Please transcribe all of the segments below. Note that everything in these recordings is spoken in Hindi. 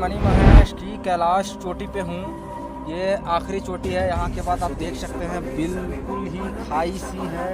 मनी महेश की कैलाश चोटी पे हूँ। ये आखिरी चोटी है। यहाँ के बाद आप देख सकते हैं बिल्कुल ही खाई सी है।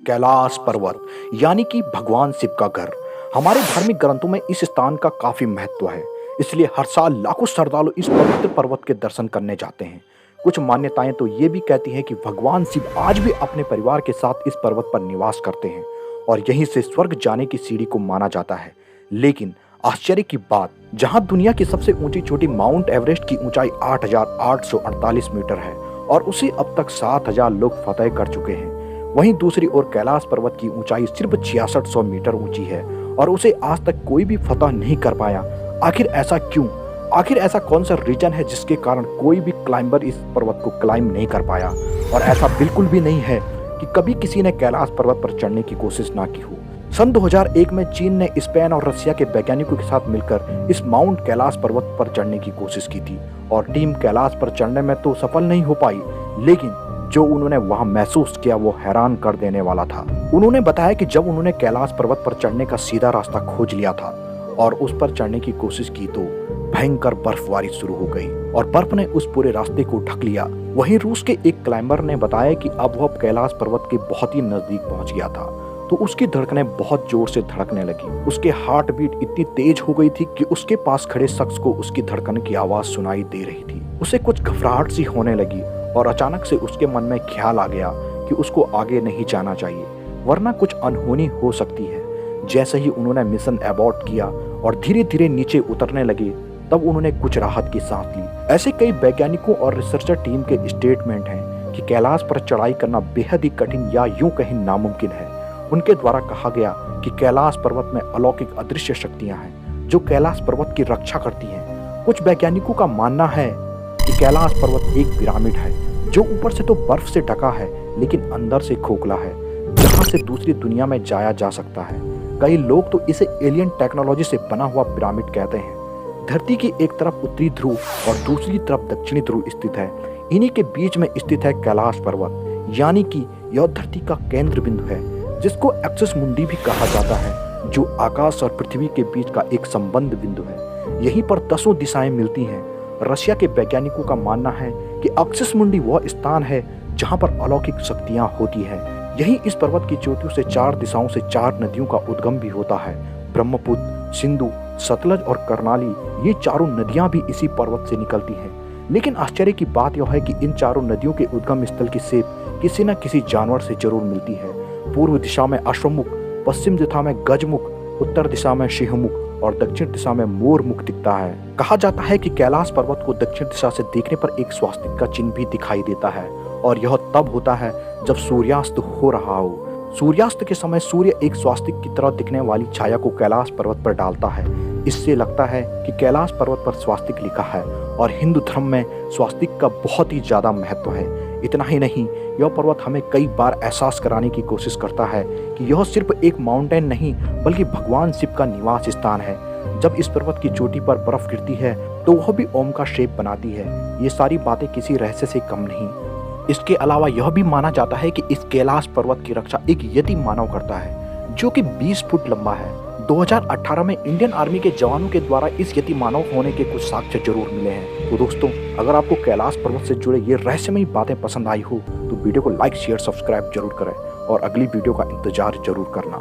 कैलाश पर्वत यानी कि भगवान शिव का घर। हमारे धार्मिक ग्रंथों में इस स्थान का काफी महत्व है, इसलिए हर साल लाखों श्रद्धालु इस पवित्र पर्वत के दर्शन करने जाते हैं। कुछ मान्यताएं तो ये भी कहती हैं कि भगवान शिव आज भी अपने परिवार के साथ इस पर्वत पर निवास करते हैं और यहीं से स्वर्ग जाने की सीढ़ी को माना जाता है। लेकिन आश्चर्य की बात, जहां दुनिया की सबसे ऊंची चोटी माउंट एवरेस्ट की ऊंचाई 8,848 मीटर है और उसे अब तक 7,000 लोग फतेह कर चुके हैं, वहीं दूसरी ओर कैलाश पर्वत की ऊंचाई सिर्फ 6600 मीटर ऊंची है और उसे आज तक कोई भी फतह नहीं कर पाया। आखिर ऐसा क्यों? आखिर ऐसा कौन सा रीजन है जिसके कारण कोई भी क्लाइंबर इस पर्वत को क्लाइंब नहीं कर पाया? और ऐसा बिल्कुल भी नहीं है कि कभी किसी ने कैलाश पर्वत पर चढ़ने की कोशिश ना की हो। सन 2001 में चीन ने स्पेन और रसिया के वैज्ञानिकों के साथ मिलकर इस माउंट कैलाश पर्वत पर चढ़ने की कोशिश की थी और टीम कैलाश पर चढ़ने में तो सफल नहीं हो पाई, लेकिन जो उन्होंने वहां महसूस किया वो हैरान कर देने वाला था। उन्होंने बताया कि जब उन्होंने कैलाश पर्वत पर चढ़ने का सीधा रास्ता खोज लिया था और उस पर चढ़ने की कोशिश की तो भयंकर बर्फबारी शुरू हो गई और बर्फ ने उस पूरे रास्ते को ढक लिया। वहीं रूस के एक क्लाइंबर ने बताया कि अब वह कैलाश पर्वत के बहुत ही नजदीक पहुंच गया था तो उसकी धड़कनें बहुत जोर से धड़कने लगी। उसके हार्ट बीट इतनी तेज हो गई थी कि उसके पास खड़े शख्स को उसकी धड़कन की आवाज सुनाई दे रही थी। उसे कुछ घबराहट सी होने लगी और अचानक से उसके मन में ख्याल आ गया कि उसको आगे नहीं जाना चाहिए वरना कुछ अनहोनी हो सकती है। जैसे ही उन्होंने मिशन अबॉर्ट किया और धीरे धीरे नीचे उतरने लगे, तब उन्होंने कुछ राहत की सांस ली। ऐसे कई वैज्ञानिकों और रिसर्चर टीम के स्टेटमेंट हैं कि कैलाश पर चढ़ाई करना बेहद ही कठिन या यूं कहीं नामुमकिन है। उनके द्वारा कहा गया कि कैलाश पर्वत में अलौकिक अदृश्य शक्तियां हैं जो कैलाश पर्वत की रक्षा करती हैं। कुछ वैज्ञानिकों का मानना है कि कैलाश पर्वत एक पिरामिड है जो ऊपर से तो बर्फ से ढका है लेकिन अंदर से खोखला है, जहां से दूसरी दुनिया में जाया जा सकता है। कई लोग तो इसे एलियन टेक्नोलॉजी से बना हुआ पिरामिड कहते हैं। धरती की एक तरफ उत्तरी ध्रुव और दूसरी तरफ दक्षिणी ध्रुव स्थित है। इन्हीं के बीच में स्थित है कैलाश पर्वत, यानी कि यह धरती का केंद्र बिंदु है जिसको एक्सिस मुंडी भी कहा जाता है, जो आकाश और पृथ्वी के बीच का एक संबंध बिंदु है। यहीं पर 10 दिशाएं मिलती हैं। रशिया के वैज्ञानिकों का मानना है कि एक्सिस मुंडी वह स्थान है जहां पर अलौकिक शक्तियां होती है। यही इस पर्वत की चोटियों से 4 दिशाओं से 4 नदियों का उद्गम भी होता है। ब्रह्मपुत्र, सिंधु, सतलज और कर्णाली, ये चारों नदियां भी इसी पर्वत से निकलती हैं। लेकिन आश्चर्य की बात यह है कि इन चारों नदियों के उद्गम स्थल की सेप किसी न किसी जानवर से जरूर मिलती है। पूर्व दिशा में अश्वमुख, पश्चिम दिशा में गजमुख, उत्तर दिशा में सिंहमुख और दक्षिण दिशा में मोरमुख दिखता है। कहा जाता है कि कैलाश पर्वत को दक्षिण दिशा से देखने पर एक स्वास्तिक का चिन्ह भी दिखाई देता है और यह तब होता है जब सूर्यास्त हो रहा हो। सूर्यास्त के समय सूर्य एक स्वास्तिक की तरह दिखने वाली छाया को कैलाश पर्वत पर डालता है। इससे लगता है कि कैलाश पर्वत पर स्वास्तिक लिखा है और हिंदू धर्म में स्वास्तिक का बहुत ही ज्यादा महत्व है। इतना ही नहीं, यह पर्वत हमें कई बार एहसास कराने की कोशिश करता है कि यह सिर्फ एक माउंटेन नहीं बल्कि भगवान शिव का निवास स्थान है। जब इस पर्वत की चोटी पर बर्फ गिरती है तो वह भी ओम का शेप बनाती है। ये सारी बातें किसी रहस्य से कम नहीं। इसके अलावा यह भी माना जाता है कि इस कैलाश पर्वत की रक्षा एक यति मानव करता है जो कि 20 फुट लंबा है। 2018 में इंडियन आर्मी के जवानों के द्वारा इस यति मानव होने के कुछ साक्ष्य जरूर मिले हैं। तो दोस्तों, अगर आपको कैलाश पर्वत से जुड़े ये रहस्यमयी बातें पसंद आई हो तो वीडियो को लाइक, शेयर, सब्सक्राइब जरूर करें और अगली वीडियो का इंतजार जरूर करना।